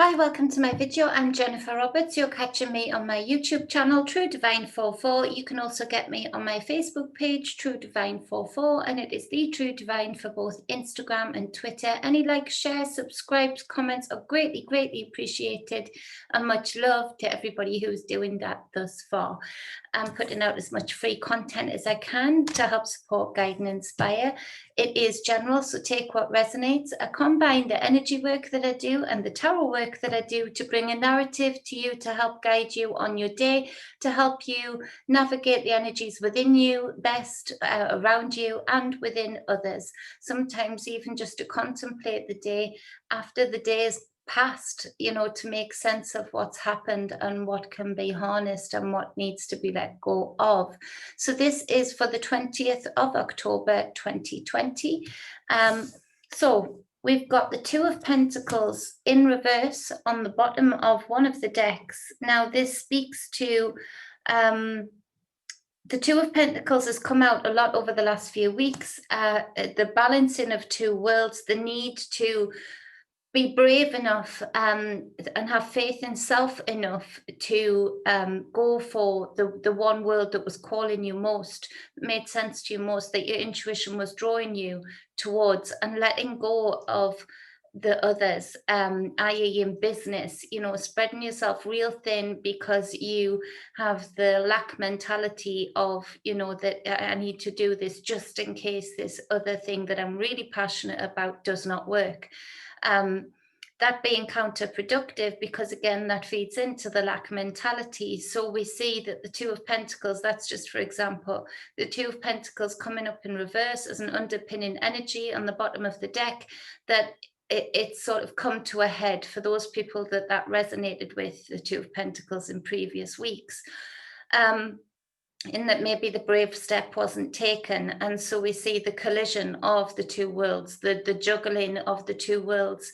Hi, welcome to my video. I'm Jennifer Roberts. You're catching me on my YouTube channel, True Divine 44. You can also get me on my Facebook page, True Divine 44, and it is the True Divine for both Instagram and Twitter. Any likes, shares, subscribes, comments are greatly, greatly appreciated, and much love to everybody who's doing that thus far. I'm putting out as much free content as I can to help support, guide, and inspire. It is general, so take what resonates. I combine the energy work that I do and the tarot work that I do to bring a narrative to you to help guide you on your day, to help you navigate the energies within you best, around you and within others. Sometimes even just to contemplate the day after the day is past, to make sense of what's happened and what can be harnessed and what needs to be let go of. So this is for the 20th of October 2020. So we've got the Two of Pentacles in reverse on the bottom of one of the decks. Now this speaks to the Two of Pentacles has come out a lot over the last few weeks. The balancing of two worlds, the need to be brave enough and have faith in self enough to go for the one world that was calling you most, made sense to you most, that your intuition was drawing you towards, and letting go of the others, i.e. in business, spreading yourself real thin because you have the lack mentality of, that I need to do this just in case this other thing that I'm really passionate about does not work. That being counterproductive, because again, that feeds into the lack mentality. So we see that the Two of Pentacles, that's just for example, the Two of Pentacles coming up in reverse as an underpinning energy on the bottom of the deck, that it's sort of come to a head for those people that resonated with the Two of Pentacles in previous weeks. In that maybe the brave step wasn't taken, and so we see the collision of the two worlds, the juggling of the two worlds,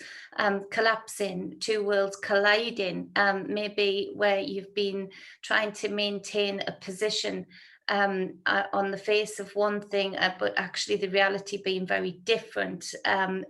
collapsing, two worlds colliding, maybe where you've been trying to maintain a position on the face of one thing, but actually the reality being very different,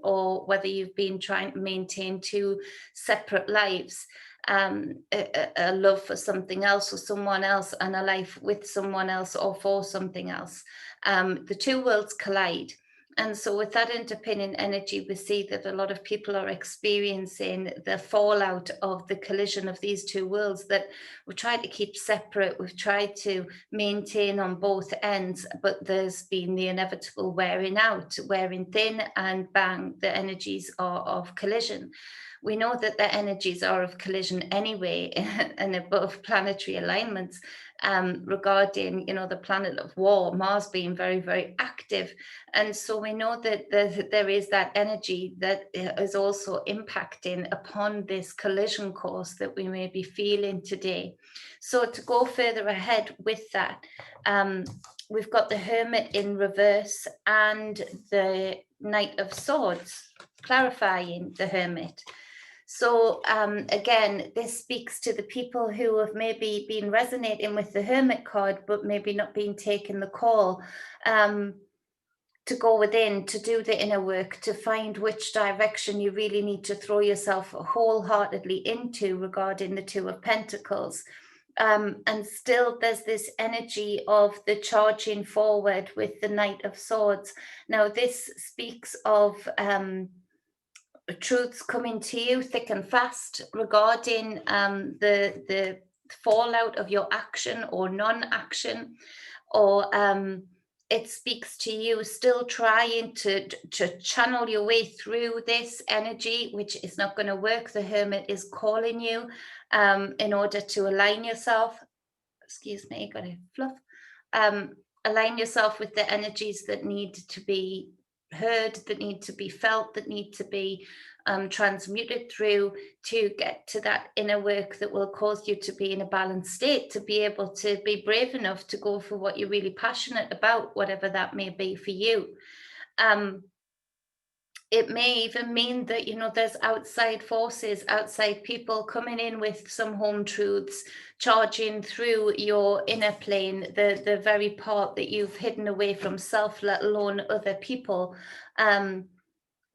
or whether you've been trying to maintain two separate lives. A love for something else or someone else, and a life with someone else or for something else. The two worlds collide. And so with that underpinning energy, we see that a lot of people are experiencing the fallout of the collision of these two worlds that we've tried to keep separate. We've tried to maintain on both ends, but there's been the inevitable wearing out, wearing thin, and bang, the energies are of collision. We know that the energies are of collision anyway, and above planetary alignments, regarding, the planet of war, Mars being very, very active. And so we know that there is that energy that is also impacting upon this collision course that we may be feeling today. So to go further ahead with that, we've got the Hermit in reverse and the Knight of Swords, clarifying the Hermit. So again, this speaks to the people who have maybe been resonating with the Hermit card, but maybe not been taking the call to go within, to do the inner work, to find which direction you really need to throw yourself wholeheartedly into regarding the Two of Pentacles. And still there's this energy of the charging forward with the Knight of Swords. Now this speaks of truths coming to you thick and fast regarding the fallout of your action or non-action, or it speaks to you still trying to channel your way through this energy, which is not going to work. The Hermit is calling you in order to align yourself. Excuse me, got a fluff. Align yourself with the energies that need to be heard, that need to be felt, that need to be transmuted through, to get to that inner work that will cause you to be in a balanced state, to be able to be brave enough to go for what you're really passionate about, whatever that may be for you. It may even mean that, there's outside forces, outside people coming in with some home truths, charging through your inner plane, the very part that you've hidden away from self, let alone other people.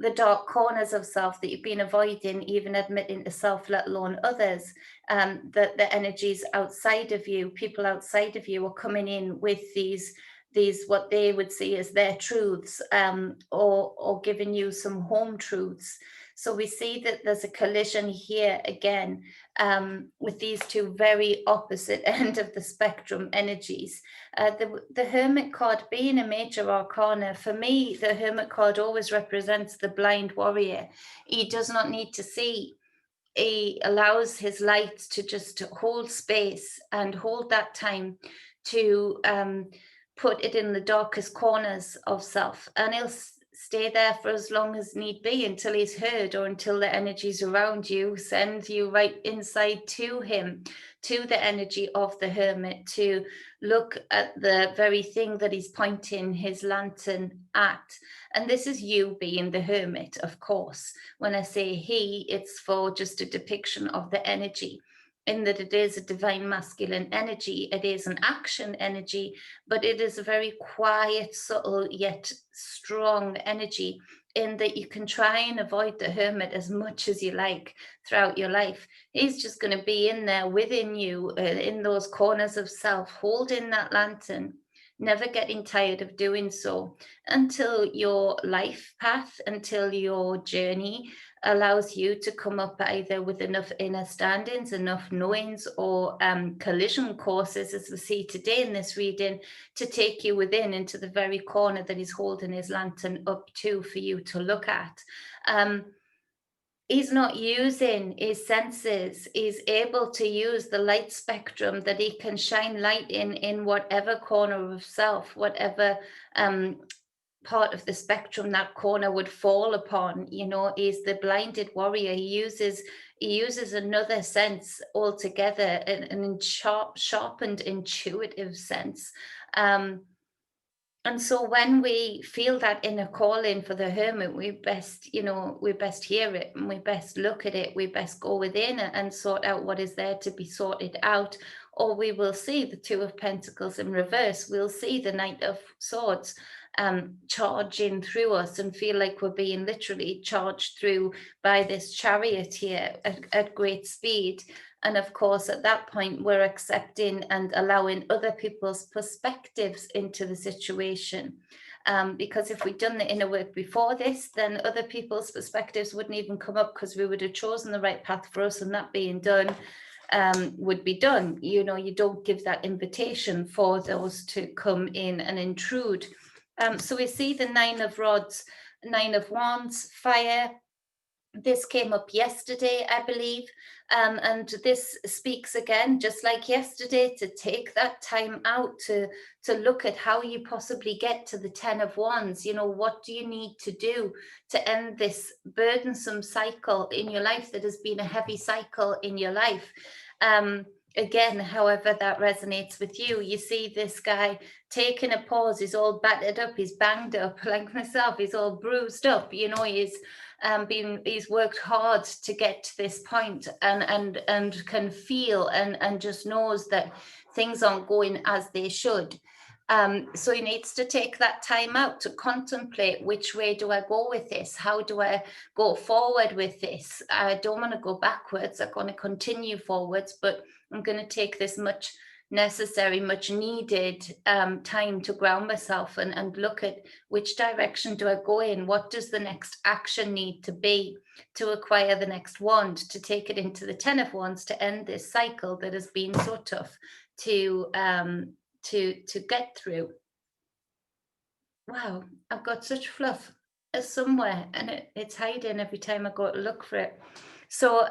the dark corners of self that you've been avoiding even admitting to self, let alone others, that the energies outside of you, people outside of you, are coming in with these what they would see as their truths, or giving you some home truths. So we see that there's a collision here again, with these two very opposite end of the spectrum energies. The Hermit card being a major arcana, for me, the Hermit card always represents the blind warrior. He does not need to see. He allows his light to just hold space and hold that time to put it in the darkest corners of self. And he'll stay there for as long as need be until he's heard, or until the energies around you send you right inside to him, to the energy of the Hermit, to look at the very thing that he's pointing his lantern at. And this is you being the Hermit, of course. When I say he, it's for just a depiction of the energy, in that it is a divine masculine energy. It is an action energy, but it is a very quiet, subtle, yet strong energy, in that you can try and avoid the Hermit as much as you like throughout your life. He's just going to be in there within you, in those corners of self, holding that lantern, never getting tired of doing so, until your life path, until your journey allows you to come up either with enough inner standings, enough knowings, or collision courses, as we see today in this reading, to take you within into the very corner that he's holding his lantern up to for you to look at. He's not using his senses. He's able to use the light spectrum that he can shine light in whatever corner of self, whatever part of the spectrum that corner would fall upon. You know, he's the blinded warrior. He uses another sense altogether, an sharpened intuitive sense. And so when we feel that inner calling for the Hermit, we best hear it, and we best look at it. We best go within and sort out what is there to be sorted out. Or we will see the Two of Pentacles in reverse. We'll see the Knight of Swords charging through us, and feel like we're being literally charged through by this chariot here at great speed. And of course, at that point, we're accepting and allowing other people's perspectives into the situation. Because if we'd done the inner work before this, then other people's perspectives wouldn't even come up, because we would have chosen the right path for us, and that being done would be done. You know, you don't give that invitation for those to come in and intrude. So we see the Nine of Rods, Nine of Wands, fire. This came up yesterday, I believe, and this speaks again, just like yesterday, to take that time out to look at how you possibly get to the 10 of Wands. You know, what do you need to do to end this burdensome cycle in your life that has been a heavy cycle in your life? Again, however that resonates with you, you see this guy taking a pause. He's all battered up, he's banged up like myself, he's all bruised up. You know, he's worked hard to get to this point, and can feel and just knows that things aren't going as they should. So he needs to take that time out to contemplate, which way do I go with this? How do I go forward with this? I don't want to go backwards. I'm going to continue forwards, but I'm going to take this much necessary, much needed time to ground myself and look at which direction do I go in? What does the next action need to be to acquire the next wand, to take it into the 10 of Wands, to end this cycle that has been so tough to get through. Wow, I've got such fluff somewhere, and it's hiding every time I go to look for it. So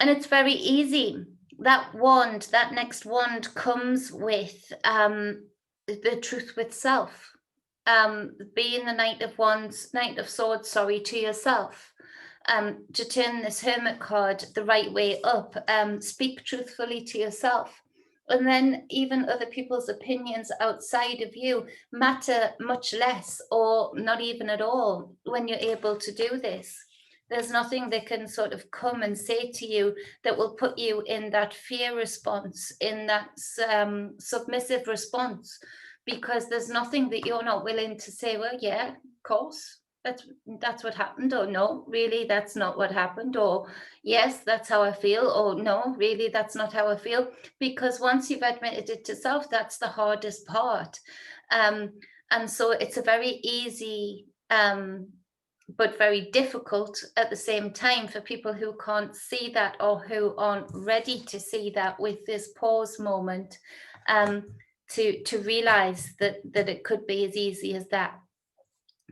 and it's very easy. That wand, that next wand, comes with the truth with self. Being the Knight of Wands, Knight of Swords, to yourself. To turn this Hermit card the right way up, speak truthfully to yourself. And then even other people's opinions outside of you matter much less, or not even at all, when you're able to do this. There's nothing they can sort of come and say to you that will put you in that fear response, in that submissive response, because there's nothing that you're not willing to say, well, yeah, course, that's what happened, or no, really, that's not what happened, or yes, that's how I feel, or no, really, that's not how I feel. Because once you've admitted it to self, that's the hardest part. Um, and so it's a very easy, but very difficult at the same time for people who can't see that, or who aren't ready to see that with this pause moment, um, to realize that it could be as easy as that,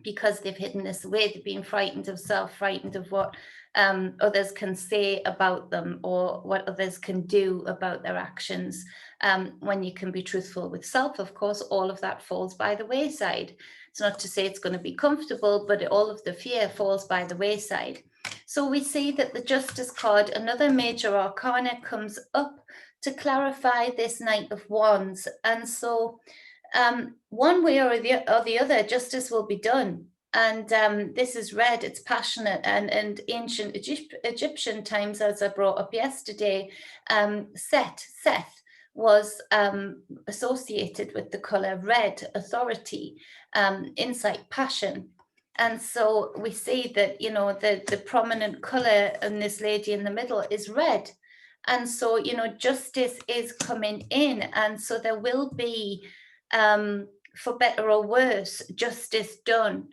because they've hidden this away. They've been frightened of self, frightened of what others can say about them, or what others can do about their actions. When you can be truthful with self, of course, all of that falls by the wayside. It's not to say it's going to be comfortable, but all of the fear falls by the wayside. So we see that the Justice card, another major arcana, comes up to clarify this Knight of Wands. And so one way or the other, justice will be done. And this is red, it's passionate, and ancient Egyptian times, as I brought up yesterday, Seth was associated with the color red, authority, insight, passion. And so we see that, you know, the prominent color in this lady in the middle is red. And so, you know, justice is coming in. And so there will be, for better or worse, justice done.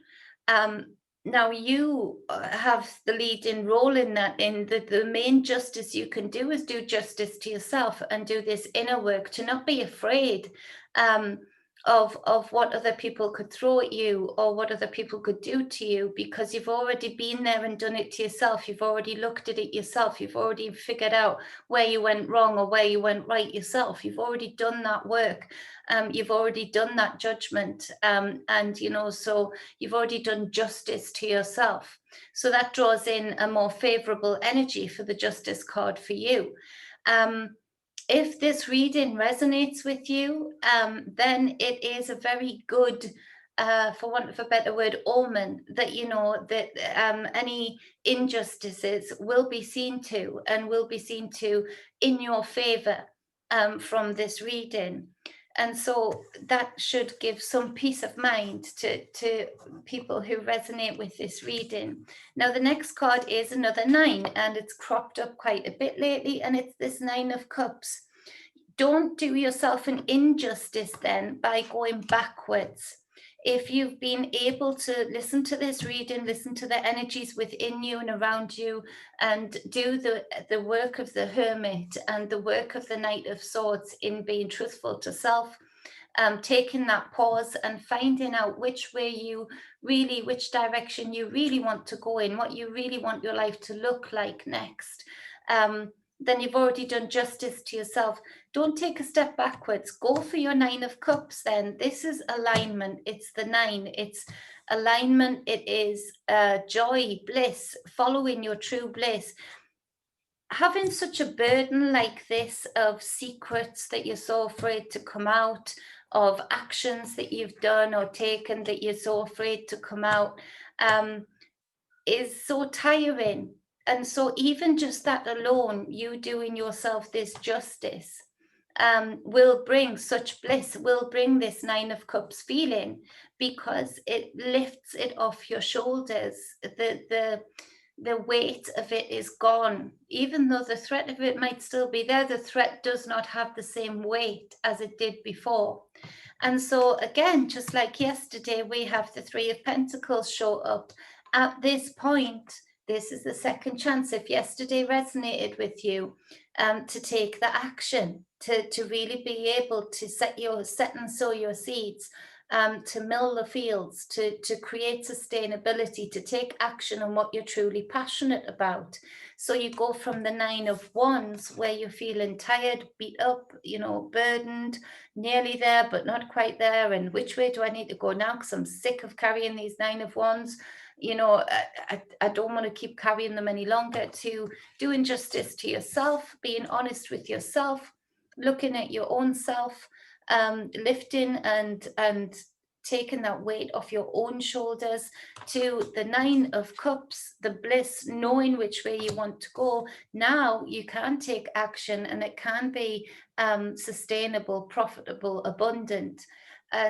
Now you have the leading role in that. In the main justice you can do is do justice to yourself, and do this inner work to not be afraid of what other people could throw at you, or what other people could do to you, because you've already been there and done it to yourself. You've already looked at it yourself. You've already figured out where you went wrong or where you went right yourself. You've already done that work. You've already done that judgment. And, you know, so you've already done justice to yourself. So that draws in a more favorable energy for the Justice card for you. If this reading resonates with you, then it is a very good, for want of a better word, omen that, you know, that any injustices will be seen to, and will be seen to in your favor, from this reading. And so that should give some peace of mind to people who resonate with this reading. Now, the next card is another 9, and it's cropped up quite a bit lately, and it's this 9 of Cups. Don't do yourself an injustice then by going backwards. If you've been able to listen to this reading, listen to the energies within you and around you, and do the work of the Hermit and the work of the Knight of Swords in being truthful to self, taking that pause and finding out which direction you really want to go in, what you really want your life to look like next, then you've already done justice to yourself. Don't take a step backwards. Go for your 9 of Cups then. This is alignment. It's the 9. It's alignment. It is joy, bliss, following your true bliss. Having such a burden like this of secrets that you're so afraid to come out, of actions that you've done or taken that you're so afraid to come out, is so tiring. And so even just that alone, you doing yourself this justice, will bring such bliss, will bring this 9 of Cups feeling, because it lifts it off your shoulders. The weight of it is gone. Even though the threat of it might still be there, the threat does not have the same weight as it did before. And so again, just like yesterday, we have the 3 of Pentacles show up. At this point, this is the second chance, if yesterday resonated with you, to take the action, to really be able to set and sow your seeds, to mill the fields, to create sustainability, to take action on what you're truly passionate about. So you go from the 9 of Wands, where you're feeling tired, beat up, you know, burdened, nearly there, but not quite there. And which way do I need to go now? Because I'm sick of carrying these 9 of Wands. You know, I don't want to keep carrying them any longer. To doing justice to yourself, being honest with yourself, looking at your own self, lifting and taking that weight off your own shoulders, to the 9 of Cups, the bliss, knowing which way you want to go. Now you can take action, and it can be sustainable, profitable, abundant.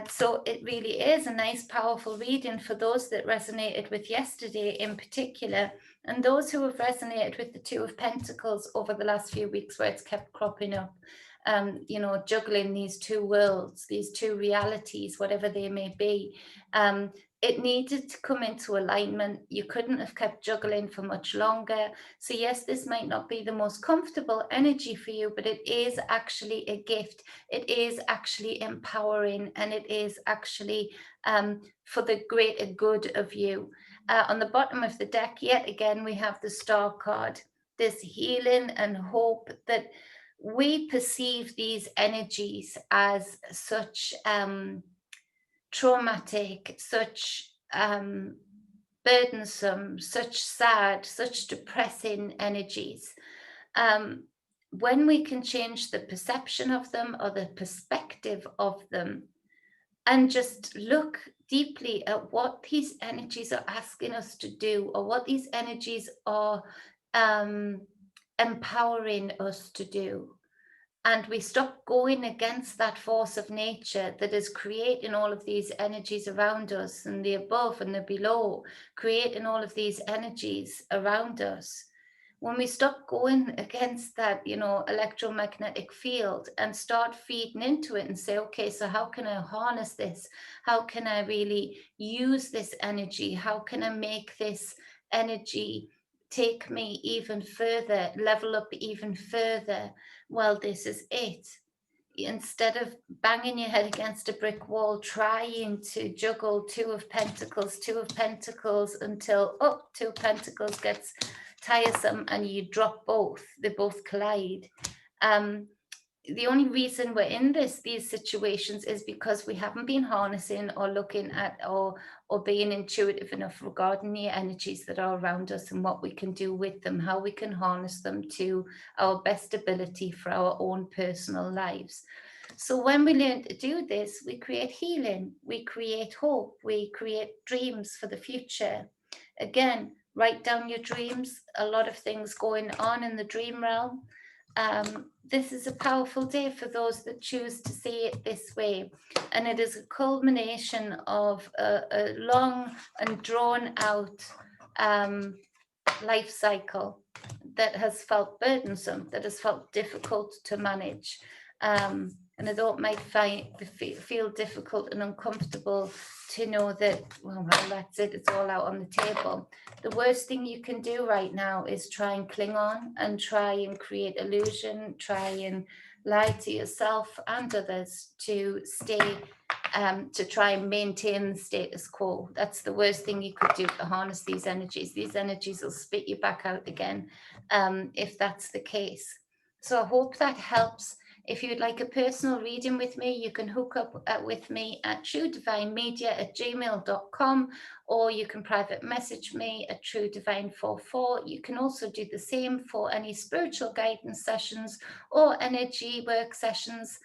So it really is a nice, powerful reading for those that resonated with yesterday in particular, and those who have resonated with the Two of Pentacles over the last few weeks, where it's kept cropping up. Juggling these two worlds, these two realities, whatever they may be. It needed to come into alignment. You couldn't have kept juggling for much longer. So yes, this might not be the most comfortable energy for you, but it is actually a gift. It is actually empowering, and it is actually for the greater good of you. On the bottom of the deck, yet again, we have the Star card. This healing and hope that we perceive these energies as such traumatic, such burdensome, such sad, such depressing energies. When we can change the perception of them or the perspective of them, and just look deeply at what these energies are asking us to do, or what these energies are empowering us to do, and we stop going against that force of nature that is creating all of these energies around us, and the above and the below, creating all of these energies around us. When we stop going against that, electromagnetic field, and start feeding into it and say, okay, so how can I harness this? How can I really use this energy? How can I make this energy take me even further, level up even further? Well, this is it. Instead of banging your head against a brick wall, trying to juggle Two of Pentacles until, Two of Pentacles gets tiresome and you drop both, they both collide. The only reason we're in these situations is because we haven't been harnessing or looking at or being intuitive enough regarding the energies that are around us and what we can do with them, how we can harness them to our best ability for our own personal lives. So when we learn to do this, we create healing, we create hope, we create dreams for the future. Again, write down your dreams. A lot of things going on in the dream realm. This is a powerful day for those that choose to see it this way. And it is a culmination of a long and drawn out life cycle that has felt burdensome, that has felt difficult to manage. And although it might feel difficult and uncomfortable to know that, well, that's it, it's all out on the table. The worst thing you can do right now is try and cling on and try and create illusion, try and lie to yourself and others to stay, to try and maintain the status quo. That's the worst thing you could do to harness these energies. These energies will spit you back out again if that's the case. So I hope that helps. If you'd like a personal reading with me, you can hook up with me at truedivinemedia@gmail.com, or you can private message me at truedivine44. You can also do the same for any spiritual guidance sessions or energy work sessions.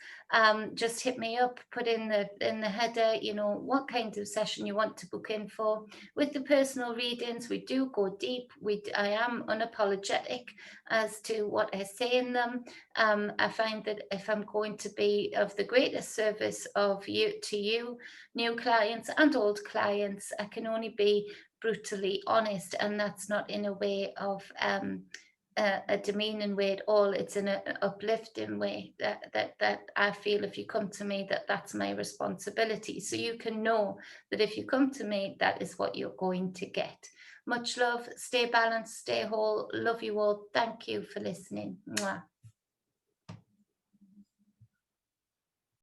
Just hit me up, put in the header, what kind of session you want to book in for. With the personal readings, we do go deep. I am unapologetic as to what I say in them. I find that if I'm going to be of the greatest service to you, new clients and old clients, I can only be brutally honest, and that's not in a way of a demeaning way at all. It's in an uplifting way that I feel if you come to me, that's my responsibility. So you can know that if you come to me, that is what you're going to get. Much love. Stay balanced, stay whole. Love you all. Thank you for listening. Mwah.